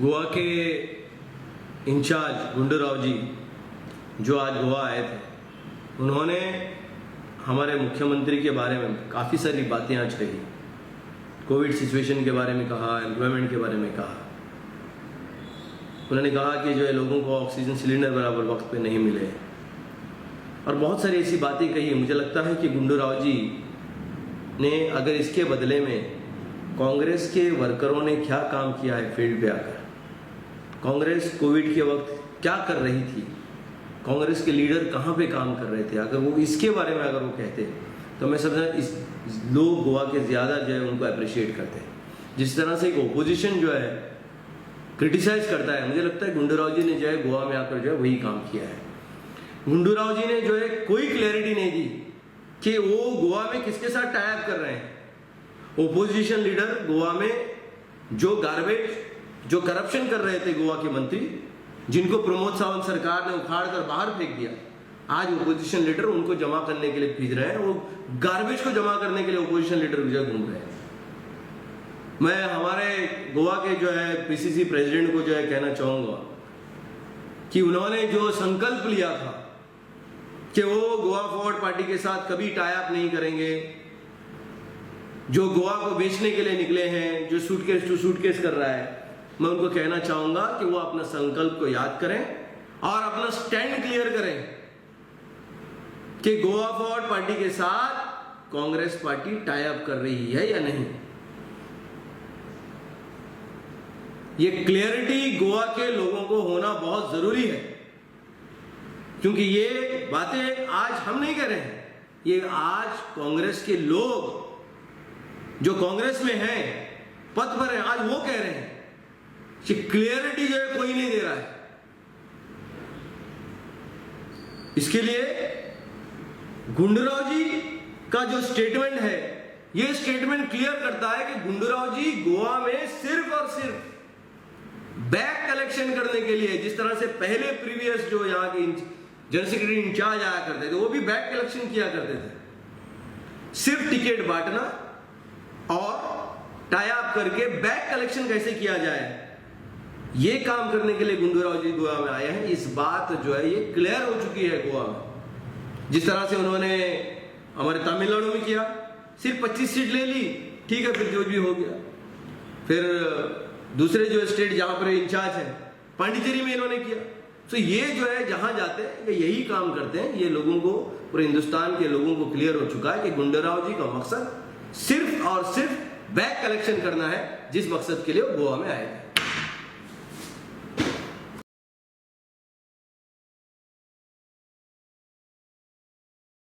गोवा के इंचार्ज गुंडू राव जी जो आज गोवा आए थे, उन्होंने हमारे मुख्यमंत्री के बारे में काफ़ी सारी बातें आज कही। कोविड सिचुएशन के बारे में कहा, एम्प्लॉयमेंट के बारे में कहा। उन्होंने कहा कि जो है लोगों को ऑक्सीजन सिलेंडर बराबर वक्त पे नहीं मिले और बहुत सारी ऐसी बातें कही। मुझे लगता है कि गुंडू राव जी ने अगर इसके बदले में कांग्रेस के वर्करों ने क्या काम किया है फील्ड पे आकर, कांग्रेस कोविड के वक्त क्या कर रही थी, कांग्रेस के लीडर कहाँ पे काम कर रहे थे, अगर वो इसके बारे में अगर वो कहते तो मैं समझा इस लोग गोवा के ज़्यादा जो है उनको अप्रिशिएट करते हैं। जिस तरह से एक ओपोजिशन जो है क्रिटिसाइज करता है, मुझे लगता है गुंडू राव जी ने जो है गोवा में आकर जो है वही काम किया है। गुंडू राव जी ने जो है कोई क्लैरिटी नहीं दी कि वो गोवा में किसके साथ टाई अप कर रहे हैं। ओपोजिशन लीडर गोवा में जो गार्बेज, जो करप्शन कर रहे थे गोवा के मंत्री, जिनको प्रमोद सावंत सरकार ने उखाड़ कर बाहर फेंक दिया, आज ओपोजिशन लीडर उनको जमा करने के लिए भेज रहे हैं। वो गार्बेज को जमा करने के लिए ओपोजिशन लीडर जो घूम रहे हैं। मैं हमारे गोवा के जो है पीसीसी प्रेसिडेंट को जो है कहना चाहूंगा कि उन्होंने जो संकल्प लिया था कि वो गोवा फॉरवर्ड पार्टी के साथ कभी टाई अप नहीं करेंगे, जो गोवा को बेचने के लिए निकले हैं, जो सूटकेस टू सूटकेस कर रहा है, मैं उनको कहना चाहूंगा कि वो अपना संकल्प को याद करें और अपना स्टैंड क्लियर करें कि गोवा फॉरवर्ड पार्टी के साथ कांग्रेस पार्टी टाई अप कर रही है या नहीं। ये क्लियरिटी गोवा के लोगों को होना बहुत जरूरी है, क्योंकि ये बातें आज हम नहीं कह रहे हैं, ये आज कांग्रेस के लोग जो कांग्रेस में हैं, पद पर हैं, आज वो कह रहे हैं कि क्लियरिटी जो है कोई नहीं दे रहा है। इसके लिए गुंडू राव जी का जो स्टेटमेंट है, ये स्टेटमेंट क्लियर करता है कि गुंडू राव जी गोवा में सिर्फ और सिर्फ बैक कलेक्शन करने के लिए, जिस तरह से पहले प्रीवियस जो यहाँ के जनरल सेक्रेटरी इंचार्ज आया करते थे, वो भी बैक कलेक्शन किया करते थे, सिर्फ टिकट बांटना और टाई अप करके बैक कलेक्शन कैसे किया जाए, ये काम करने के लिए गुंडू राव जी गोवा में आए हैं। इस बात जो है ये क्लियर हो चुकी है गोवा में। जिस तरह से उन्होंने हमारे तमिलनाडु में किया, सिर्फ 25 सीट ले ली, ठीक है, फिर जो भी हो गया। फिर दूसरे जो स्टेट जहां पर इंचार्ज है, पांडिचेरी में इन्होंने किया। तो ये जो है जहां जाते हैं ये यही काम करते हैं। ये लोगों को, पूरे हिंदुस्तान के लोगों को क्लियर हो चुका है कि गुंडू राव जी का मकसद सिर्फ और सिर्फ बैक कलेक्शन करना है, जिस मकसद के लिए वो गोवा में आए थे।